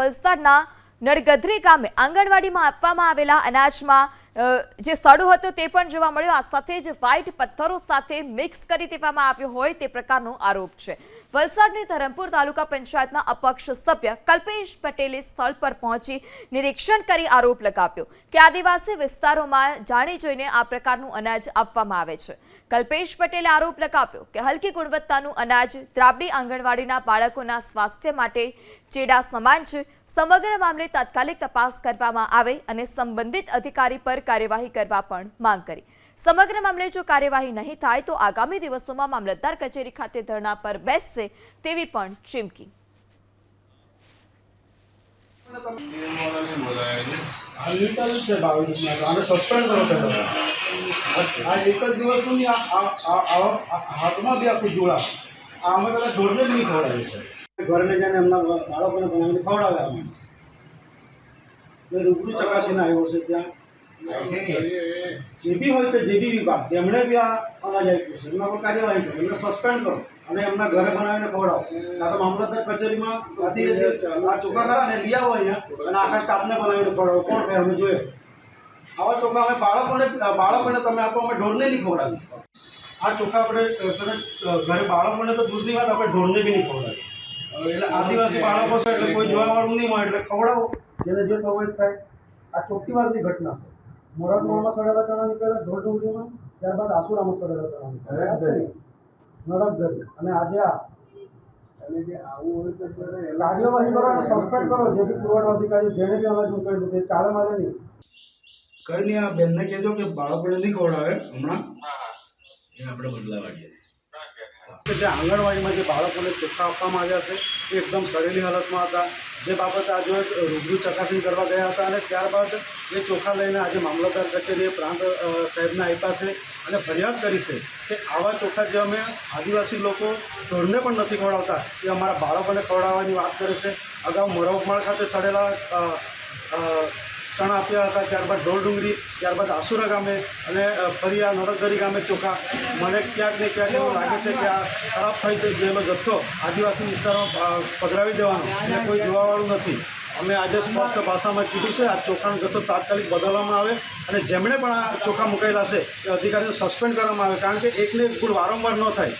વલસાડના નડગધરી ગામે આંગણવાડીમાં આપવામાં આવેલા અનાજમાં જે સડો હતો તે પણ જોવા મળ્યો। આ સાથે જ વ્હાઇટ પથ્થરો સાથે મિક્સ કરી દેવામાં આવ્યો હોય તે પ્રકારનો આરોપ છે। વલસાડની ધરમપુર તાલુકા પંચાયતના અપક્ષ સભ્ય કલ્પેશ પટેલે સ્થળ પર પહોંચી નિરીક્ષણ કરી આરોપ લગાવ્યો કે આદિવાસી વિસ્તારોમાં જાણી જોઈને આ પ્રકારનું અનાજ આપવામાં આવે છે। કલ્પેશ પટેલે આરોપ લગાવ્યો કે હલકી ગુણવત્તાનું અનાજ દ્રાબડી આંગણવાડીના બાળકોના સ્વાસ્થ્ય માટે ચેડા સમાન છે। સમગ્ર મામલે તાત્કાલિક તપાસ કરવામાં આવે અને સંબંધિત અધિકારી પર કાર્યવાહી કરવા પણ માંગ કરી। સમગ્ર મામલે જો કાર્યવાહી નહીં થાય તો આગામી દિવસોમાં મામલતદાર કચેરી ખાતે ધરણા પર બેસશે તેવી પણ ચીમકી। घर में जाने बाड़कों ने बनाने खवड़ावे रूबरू चकासीने आव्यो छे। त्यां जे बी होय ते जे बी विभाग जेमणे बी आ अनाज आप्युं छे एमना पर कार्यवाही करो, एमने सस्पेन्ड करो અને એમના ઘરે બનાવીને ખવડાવો। કાં તો મામલતદાર કચેરીમાં આ ચોખા ખરા ને લઈ આવો અહીંયા અને આખા સ્ટાફને બનાવીને ખવડાવો। કોણ ખાય અમે જોઈએ આવા ચોખા અમે બાળકોને તમે આપો, અમે ઢોરને નહીં ખવડાવીએ। આ ચોખા આપણે ઘરે બાળકોને તો દૂરની વાત આપણે ઢોરને બી નહીં ખવડાવીએ। એટલે આદિવાસી બાળકો છે એટલે કોઈ જોવાવાળું નહીં મળે એટલે ખવડાવો, જેને જે થવું હોય થાય। આ ચોખ્ખી વારની ઘટના છે। મોરાદમાં સડેલા ચણા નીકળ્યા ઢોર ડુંગળીમાં, ત્યારબાદ આસુરામાં સડેલા ચણા નીકળ્યા નડગધરી અને આજે આ એટલે જે આવું હોય તો કાર્યવાહી કરો અને સસ્પેન્ડ કરો જે બી પુરવઠા અધિકારી જેને બી અનાજ મોકલ્યું તે ચાલે મારે નહીં કઈ નહીં। આ બેનને કહેજો કે બાળકોને નહીં ખવડાવે હમણાં એ આપણે બદલાવ આવીએ। જે આંગણવાડીમાં જે બાળકોને ચોખા આપવામાં આવ્યા છે એ એકદમ સડેલી હાલતમાં હતા। જે બાબતે આજે રૂબરૂ ચકાસણી કરવા ગયા હતા અને ત્યારબાદ એ ચોખા લઈને આજે મામલતદાર કચેરીએ પ્રાંત સાહેબને આપ્યા છે અને ફરિયાદ કરી છે કે આવા ચોખા જે અમે આદિવાસી લોકો ઢોરને પણ નથી ખવડાવતા એ અમારા બાળકોને ખવડાવવાની વાત કરે છે। અગાઉ મોરવમાળ ખાતે સડેલા ચણા આપ્યા હતા, ત્યારબાદ ઢોર ડુંગળી, ત્યારબાદ આસુરા ગામે અને ફરી આ નડગધરી ગામે ચોખા। મને ક્યાંક ને ક્યાંક એવું લાગે છે કે આ ખરાબ થઈ ગયેલો જથ્થો આદિવાસી વિસ્તારમાં પધરાવી દેવાનો અને કોઈ જોવાવાળું નથી। અમે આજે સ્પષ્ટ ભાષામાં કીધું છે આ ચોખાનો જથ્થો તાત્કાલિક બદલવામાં આવે અને જેમણે પણ આ ચોખા મુકાયેલા છે એ અધિકારીને સસ્પેન્ડ કરવામાં આવે, કારણ કે એકને એક ભૂલ વારંવાર ન થાય।